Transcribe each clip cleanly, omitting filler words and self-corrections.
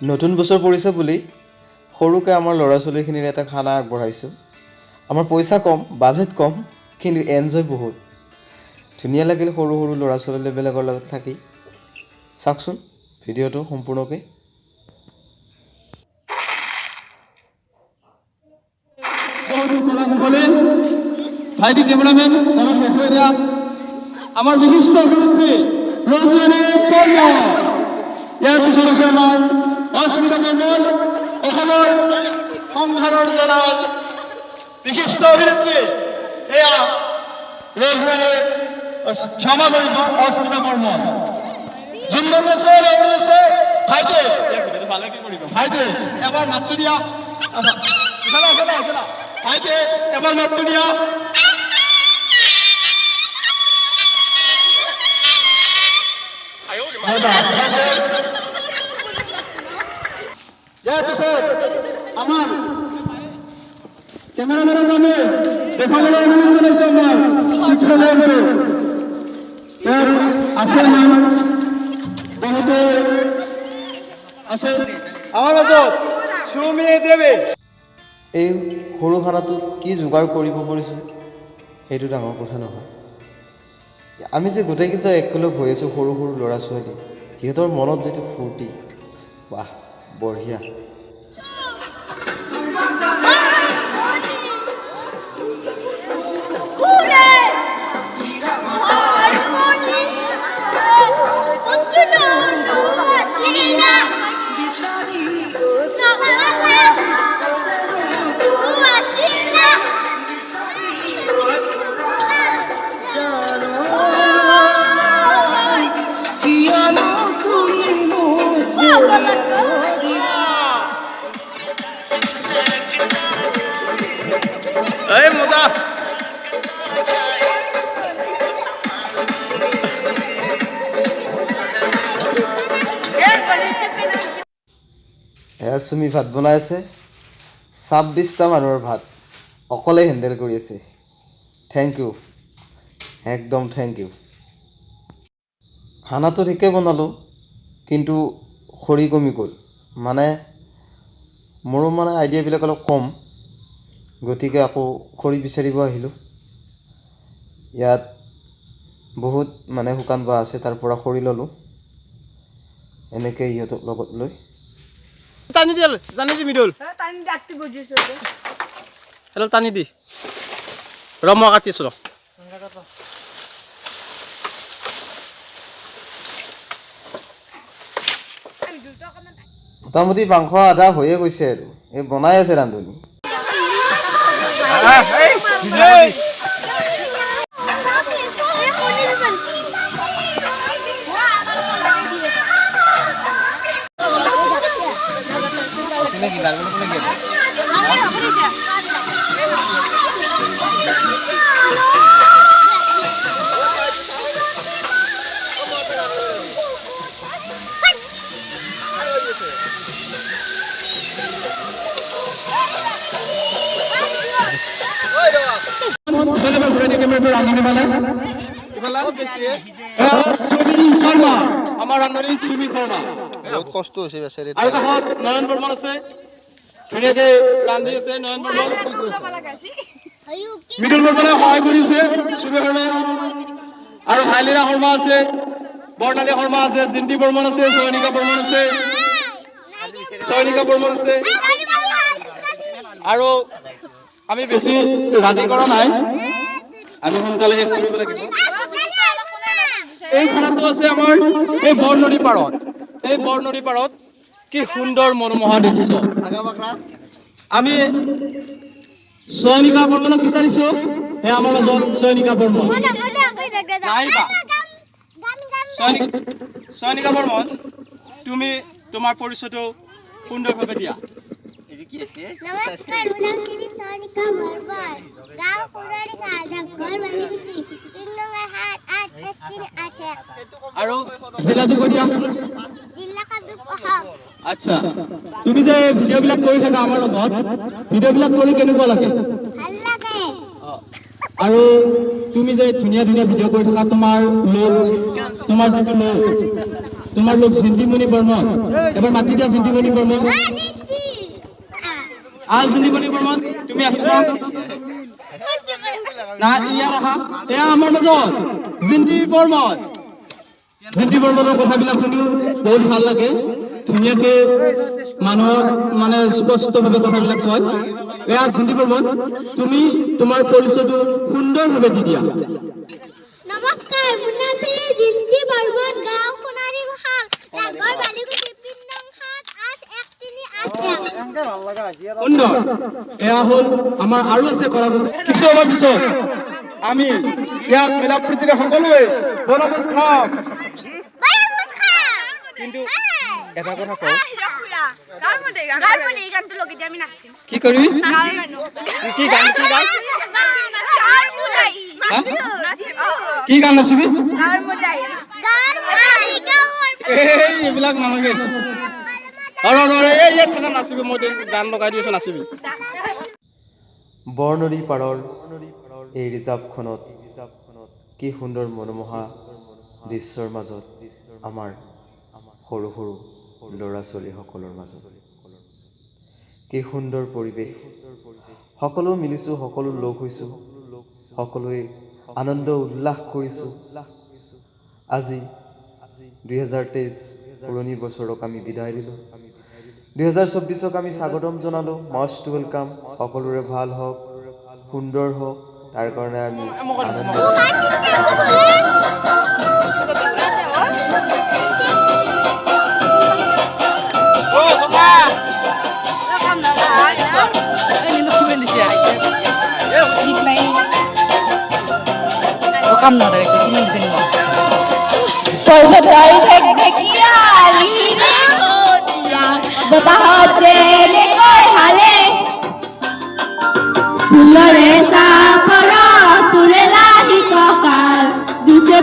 নতুন বছৰ পৰিছে বুলি সৰুকৈ আমাৰ ল'ৰা ছোৱালীখিনিৰ এটা খানা আগবঢ়াইছোঁ। আমাৰ পইচা কম, বাজেট কম, কিন্তু এনজয় বহুত। ধুনীয়া লাগিল সৰু সৰু ল'ৰা ছোৱালীবিলাকৰ লগত থাকি। চাওকচোন ভিডিঅ'টো সম্পূৰ্ণকৈ। ভাইটি কেমেৰামেন অলপ দেখুৱাই দিয়া আমাৰ বিশিষ্ট অভিনেত্ৰী ৰজনী পণ্য। ইয়াৰ পিছত আছে আমাৰ অস্মিতা মণ্ডল, অসমৰ সংসাৰৰ জনাই বিশিষ্ট অভিনেত্ৰী। এয়া ৰজনী, ক্ষমা কৰিব, অস্মিতা বৰ্মন। যোনজন আছে ভাইটি, ভাইটি এবাৰ মাতটো দিয়া। ভাইটি এবাৰ মাতটো দিয়া। ইয়াৰ পিছত আমাৰ কেমেৰামেনৰ কাৰণে দেখাবলৈ অনুৰোধ জনাইছো। আমাৰ টিচাৰটো ইয়াত আছে, আমাৰ বহুতো আছে আমাৰ মাজত। এই সৰু খানাটোত কি যোগাৰ কৰিব পাৰিছোঁ সেইটো ডাঙৰ কথা নহয়। আমি যে গোটেইকেইটা একেলগ হৈ আছোঁ, সৰু সৰু ল'ৰা ছোৱালী, সিহঁতৰ মনত যিটো ফূৰ্তি, বাহ বঢ়িয়া। এয়া চুমি ভাত বনাই আছে। 26টা মানুহৰ ভাত অকলে হেণ্ডেল কৰি আছে। থেংক ইউ, একদম থেংক ইউ। খানাটো ঠিকে বনালোঁ, কিন্তু খৰি কমি গ'ল। মানে মোৰো আইডিয়াবিলাক অলপ কম, গতিকে আকৌ খৰি বিচাৰিব আহিলোঁ। ইয়াত বহুত শুকান বাঁহ আছে, তাৰ পৰা খৰি ল'লোঁ। এনেকৈ ইহঁতক লগত লৈ টানি দি মিডল টানি দি মই কাটিছোঁ। মোটামুটি মাংস আধা হৈয়ে গৈছে আৰু এই বনাই আছে ৰান্ধনি। আমাৰ ৰান্ধনি চুমি শৰ্মা, বহুত কষ্ট হৈছে বেচাৰি। আৰু কাষত নয়ন বৰ্মন আছে, ধুনীয়াকে ৰান্ধি আছে নয়ন বৰ্মন। মৃদুল বৰ্মনে সহায় কৰিছে চুমি শৰ্মা, আৰু ভাইলিনা শৰ্মা আছে, বৰ্ণালী শৰ্মা আছে, জিন্তি বৰ্মন আছে, চয়নিকা বৰ্মন আছে, আৰু আমি বেছি ৰাতি কৰা নাই, আমি সোনকালে শেষ কৰিব লাগিব। এই খানাটো আছে আমাৰ এই বৰনদী পাৰত। এই বৰনদী পাৰত কি সুন্দৰ মনোমোহা দৃশ্য। আমি চয়নিকা বৰ্মনক বিচাৰিছো। এই আমাৰ মাজত চয়নিকা বৰ্মন, চয়নিকা বৰ্মন, তুমি তোমাৰ পৰিচয়টো সুন্দৰভাৱে দিয়া। नमस्कार, मैं श्री सोनिका बर्मन, गांव पुरानी खादा, घर वालीकुसी, पिन नंबर 78338। আৰু জিলাটো কৈ দিয়া। जिल्ला का बिपहम। আচ্ছা, তুমি যে ভিডিঅ'বিলাক কৰি থাকা আমাৰ লগত, ভিডিঅ'বিলাক কৰি কেনেকুৱা লাগে? ভাল লাগে। আৰু তুমি যে ধুনীয়া ধুনীয়া ভিডিঅ' কৰি থাকা, তোমাৰ যিটো লোক তোমার লোক জিন্দিমণি বর্মন এবার মাতি দিয়া জিন্দিমণি বর্মন আজ জিন্দিমণি বর্মন তুমি আহিবা না ইয়াৰ আহা এয়া আমাৰ মাজত জিন্দি বৰ্মনৰ কথাবিলাক শুনিও বহুত ভাল লাগে ধুনীয়াকে মানুহক মানে স্পষ্টভাৱে কথাবিলাক কয় এয়া জিন্দি বৰ্মন তুমি তোমাৰ পৰিচয়টো সুন্দৰভাৱে দি দিয়া নমস্কাৰ মোৰ নাম শ্ৰী জিন্তি বৰ্মন গাঁও সোণাৰী গোহাল ডাকঘৰ বালিকুছি পিন নং 78381 সুন্দৰ এয়া হ'ল আমাৰ আৰু আছে কৰাগুৰু কিছু সময় পিছত আমি ইয়াত মিলা প্ৰীতিৰে সকলোৱে বনভোজ খাম কিন্তু এটা কথা কওঁ কি কৰিবি কি গান কি গান নাচিবি এইবিলাক নালাগে নাচিবি মই গান লগাই দিছো নাচিবি বৰনদী পাৰৰ এই ৰিজাৰ্ভখনত কি সুন্দৰ মনোমোহা দৃশ্যৰ মাজত আমাৰ সৰু সৰু ল'ৰা ছোৱালীসকলৰ মাজত কি সুন্দৰ পৰিৱেশ সকলো মিলিছোঁ সকলো লগ হৈছোঁ সকলোৱে আনন্দ উল্লাস কৰিছোঁ আজি 2023 পুৰণি বছৰক আমি বিদায় দিলোঁ 2024ক আমি স্বাগতম জনালোঁ মষ্ট ৱেলকাম সকলোৰে ভাল হওক সুন্দৰ হওক তাৰ কাৰণে আমি আনন্দ পর্বতাই ঢেকিয়া লিনে হতিয়া বতাহত জেলে কই হালে ফুলরে সাফর তুরে লাগি ককাল দুসে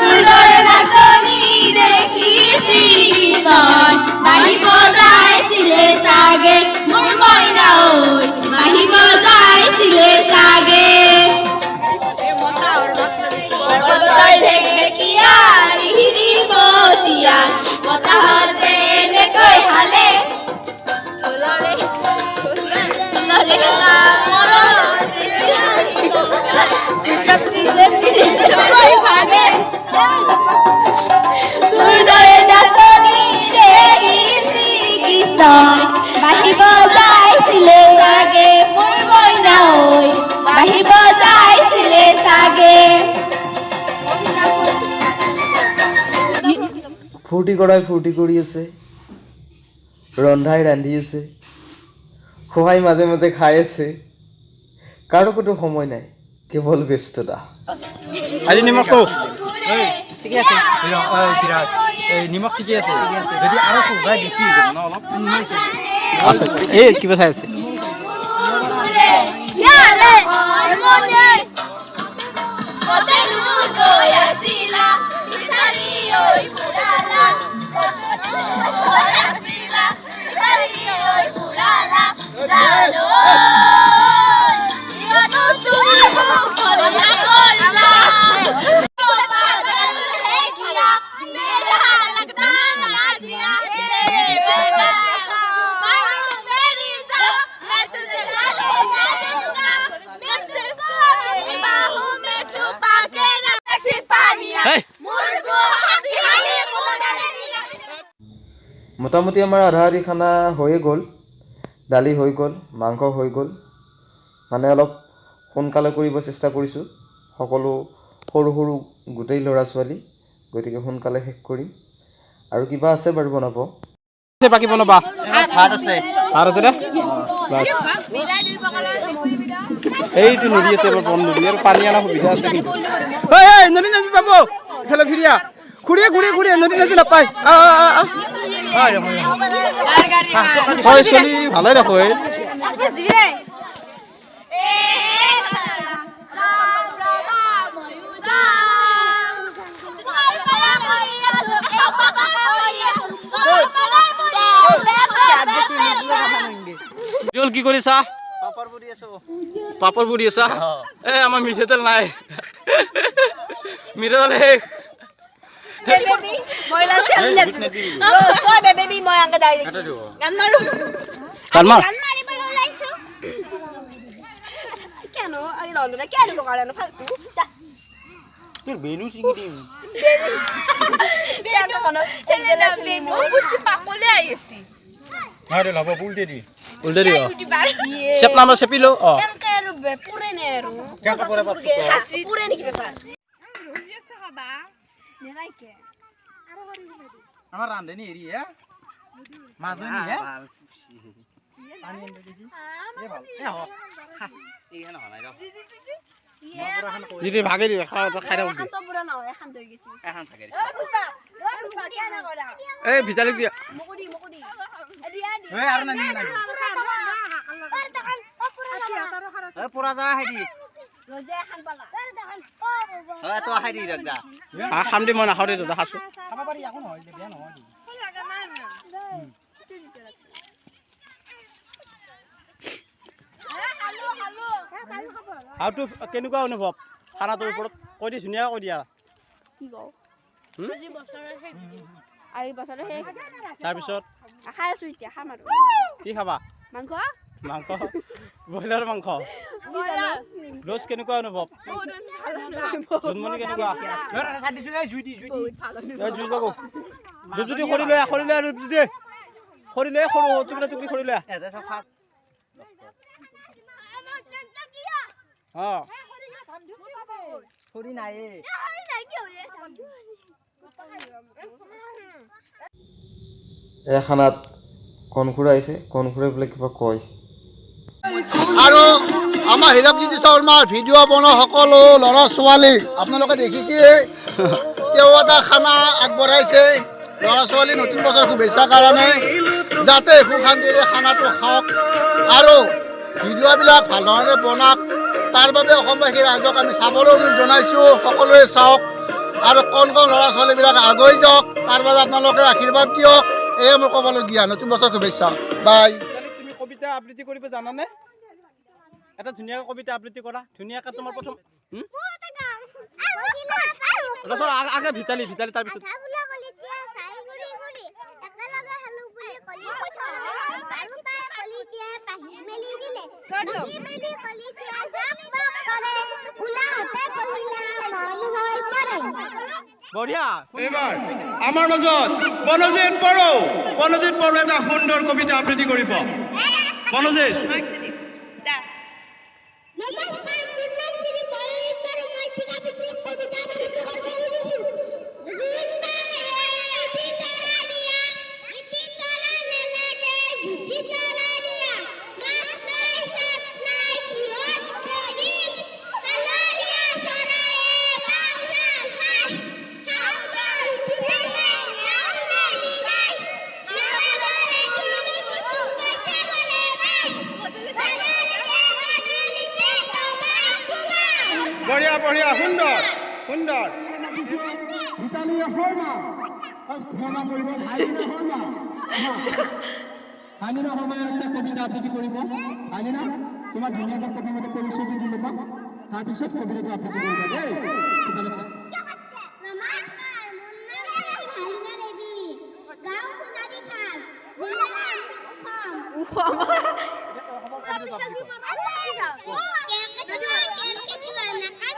ফুলরে নাচনি দেখি সিরিকন বাহি বজাইছিলে সাগে মোর মইনা ওই বাহি বজাইছিলে সাগে পর্বতাই ঢেকিয়া লিহিরি মতিয়া বতাহত জেলে কই হালে ফুলরে সাফর বাহিব যাইছিলে চাগে মোৰ মইনা ঐ বাহিব যাইছিলে চাগে ফূৰ্তি কৰাই ফূৰ্তি কৰি আছে ৰন্ধাই ৰান্ধি আছে খোৱাই মাজে মাজে খাই আছে কাৰো ক'তো সময় নাই কেৱল ব্যস্ততা আজি নিমখটো ঠিকে আছে এই নিমখ ঠিকে আছে যদি আৰু খুৱাই বেছি হৈ যাব ন অলপ আছে এই কিবা চাই আছে মোটামুটি আমাৰ আধা আধি খানা হৈয়ে গ'ল দালি হৈ গ'ল মাংস হৈ গ'ল মানে অলপ সোনকালে কৰিব চেষ্টা কৰিছোঁ সকলো সৰু সৰু গোটেই ল'ৰা ছোৱালী গতিকে সোনকালে শেষ কৰিম আৰু কিবা আছে বাৰু বনাব বাকী বনাবা ভাত আছে দে বাছ এইটো নদী আছে বন নদী আৰু পানী অনা সুবিধা আছে কিন্তু নদী নামি পাব ইফালে ফিৰিয়া ঘূৰিয়ে নদী নামি নাপায় হয় চলি ভালে দেখো কি কৰিছা পাপৰ পুৰি পাপড় পুরি আছা এ আমার মিঠে তেল নাই মিঠে তেল শেষ বেবি মইলা তেল কই বেবি মই আঙ্কা দাই গান মারো গান মার গান মাৰিবলৈ ওলাইছো কেন আই রন্ধনা কেন দোকানে ফালতু যা তোর বেলু চিঙি দিম কেন কোন সেজেলা বেবি বুঝি পাকলে আইছি আরে লাভ উল্টে দি শেপ নাম শেপিলো অ এনকে আৰু পুৰে নে আৰু কেনকা পরে পাত পুরে নেকি ব্যাপার বুঝিছ খাবা নেলাইকে আমার রান্ধনি এরি এ মাজনি হে পানি এনে দিছি এ ভাল এ হ এইখানে হলাই দাও দিদি ভাগে দি খাওয়া তো খাই দাও এখন তো পুরা নাও এখন দই গেছি এখন থাকে ওই পুষ্পা কেন করা এই ভিতালি দিয়া মুকুডি দিয়া দি এই আর না নি না এ পুরা যা হাইদি রোজে এখন পালা এ তো হাইদি রাখদা খামদি মন আখরে তো হাসু খাবা পারি এখন হয় দে বিয়া নহয় লাগা না আৰু তো কেনেকুৱা অনুভৱ খানাটোৰ ওপৰত কৈ দি ধুনীয়া কৈ দিয়া কি কও আজি বছৰে হে তাৰপিছত খাই আছো এতিয়া খাম আৰু কি খাবা মাংস মাংস ব্ৰইলাৰ মাংস ৰোজ কেনেকুৱা অনুভৱ জন্মনি কেনেকুৱা জুই লগো যদি খৰি লৈ আৰু যদি খৰি লৈ সৰু টুকুৰা টুকুৰি খৰি লৈ অঁ খৰি নাই এই খানাত কণখুৰা আহিছে কণখুৰাই বোলে কিবা কয় আৰু আমাৰ হীৰকজ্যোতি শৰ্মাৰ ভিডিঅ' বনোৱা সকলো ল'ৰা ছোৱালী আপোনালোকে দেখিছে তেওঁ এটা খানা আগবঢ়াইছে ল'ৰা ছোৱালী নতুন বছৰ শুভেচ্ছাৰ কাৰণে যাতে সুখ শান্তিৰে খানাটো খাওক আৰু ভিডিঅ'বিলাক ভালদৰে বনাওক তাৰ বাবে অসমবাসী ৰাইজক আমি চাবলৈ অনুৰোধ জনাইছোঁ সকলোৱে চাওক আৰু কণ ল'ৰা ছোৱালীবিলাক আগুৱাই যাওক তাৰ বাবে আপোনালোকে আশীৰ্বাদ দিয়ক এয়ে মোৰ ক'বলগীয়া নতুন বছৰ শুভেচ্ছা বাই তুমি কবিতা আবৃত্তি কৰিব জানানে এটা ধুনীয়াকৈ কবিতা আবৃত্তি কৰা ধুনীয়াকৈ তোমাৰ প্ৰথম আগে ভিতালি তাৰপিছত বঢ়িয়া এইবাৰ আমাৰ মাজত বনজিৎ বড়ো এটা সুন্দৰ কবিতা আবৃত্তি কৰিব বনজিৎ বঢ়িয়া সুন্দৰ ভিতালীয়ে শৰ্মা ক্ষমা কৰিব ভাইলিনা শৰ্মা ভাইলিনা শৰ্মাই একটা কবিতা আবৃত্তি কৰিব ভাইলিনা তোমাৰ ধুনীয়াকৈ প্ৰথমতে পৰিচয়টো দি ল'বা তাৰপিছত কবিতাটো আবৃত্তি কৰিবা দেই নমস্কাৰ মোৰ নাম ভাইলিনা দেৱী গাঁও সোণাৰীখাল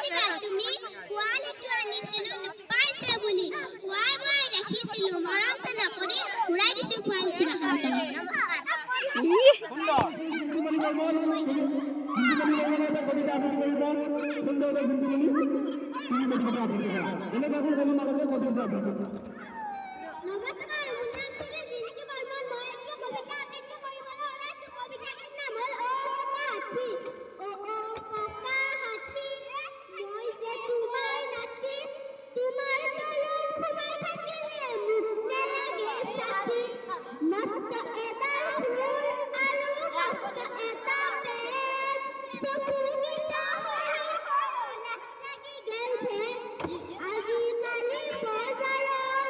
জিলা তুমি কোৱালিটি আনিছিলো পাইছে বুলি খুৱাই বুৱাই ৰাখিছিলো মৰম চেনেহ কৰি ঘূৰাই দিছো কোৱালিটি নমস্কাৰ মোৰ নাম শ্ৰী জিন্টু বৰ্মন মই একটা কবিতা আবৃত্তি কৰিবলৈ ওলাইছো কবিতাটিৰ নাম হ'ল অ কাকা হাতী মই যে তোমাৰ নাতি তোমাৰ তলত সোমাই থাকিলে মোক নালাগে ছাতি মস্ত এডাল ফুল আৰু মস্ত এটা পেট চকুকেইটা সৰু সৰু লাগি গেল ভেট আজিকালি বজাৰত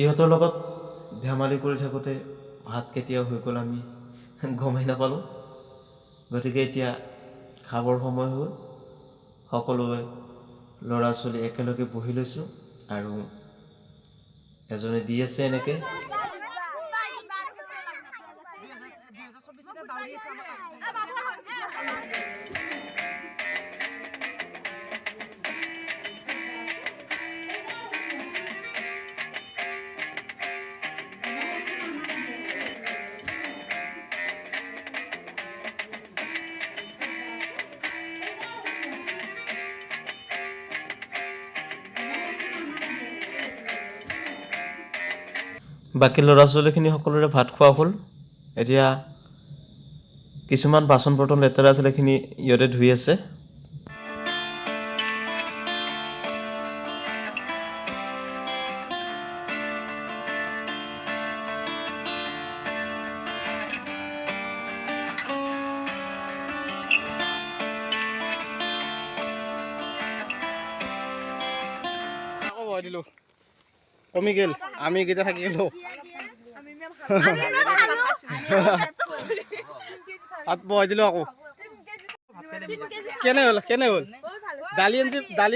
ইহঁতৰ লগত ধেমালি কৰি থাকোঁতে ভাত কেতিয়া হৈ গ'ল আমি গমেই নাপালোঁ। গতিকে এতিয়া খাবৰ সময় হ'ল। সকলোৱে ল'ৰা ছোৱালী একেলগে বহি লৈছোঁ আৰু এজনে দি আছে এনেকৈ। বাকী ল'ৰা ছোৱালীখিনি সকলোৰে ভাত খোৱা হ'ল। এতিয়া কিছুমান বাচন বৰ্তন লেতেৰা আছিলে, সেইখিনি ইহঁতে ধুই আছে। কমি গেল, আমি কেইটা থাকি গেলো। হাত বহাই দিলো আকৌ। কেনে হ'ল দালি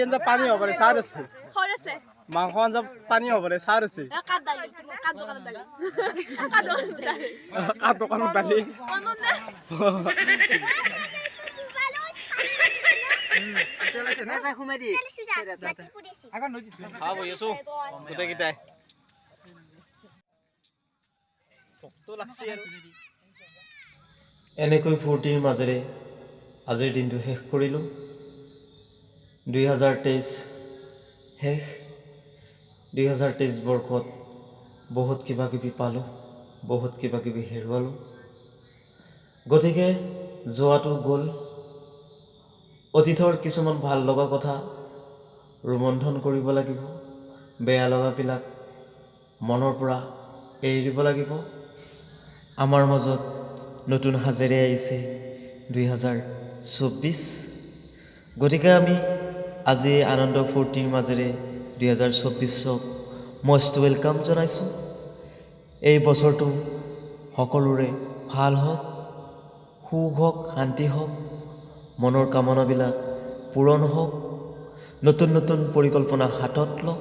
আঞ্জা পানী হ'ব পাৰে, চাৰ আছে। মাংস আঞ্জা পানী হ'ব পাৰে, চাৰ আছে। কাৰ দোকানত দালি গোটেইকেইটাই এনেকৈ ফূৰ্তিৰ মাজেৰে আজিৰ দিনটো শেষ কৰিলোঁ। 2023 শেষ। 2023 বৰ্ষত বহুত কিবা কিবি পালোঁ, বহুত কিবা কিবি হেৰুৱালোঁ। গতিকে যোৱাটো গ'ল। অতীতৰ কিছুমান ভাল লগা কথা ৰোমন্থন কৰিব লাগিব। বেয়া লগাবিলাক মনৰ পৰা এৰি দিব লাগিব। আমাৰ মাজত নতুন সাজেৰে আহিছে 2024। গতিকে আমি আজি আনন্দ ফূৰ্তিৰ মাজেৰে 2024ক মষ্ট ৱেলকাম জনাইছোঁ। এই বছৰটো সকলোৰে ভাল হওক, সুখ হওক, শান্তি হওক, মনৰ কামনাবিলাক পূৰণ হওক, নতুন নতুন পৰিকল্পনা হাতত লওক।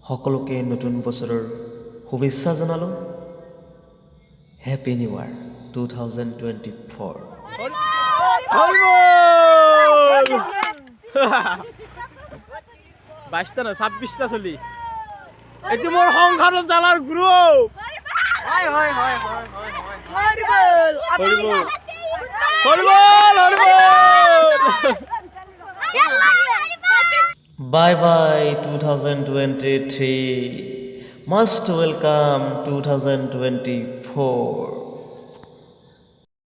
সকলোকে নতুন বছৰৰ শুভেচ্ছা জনালোঁ। হেপী নিউ ইয়াৰ 2024। 22টা নহয় 26টা চলি। এইটো মোৰ সংসাৰৰ জ্বালাৰ গুৰু। Bye bye 2023. Most welcome 2024.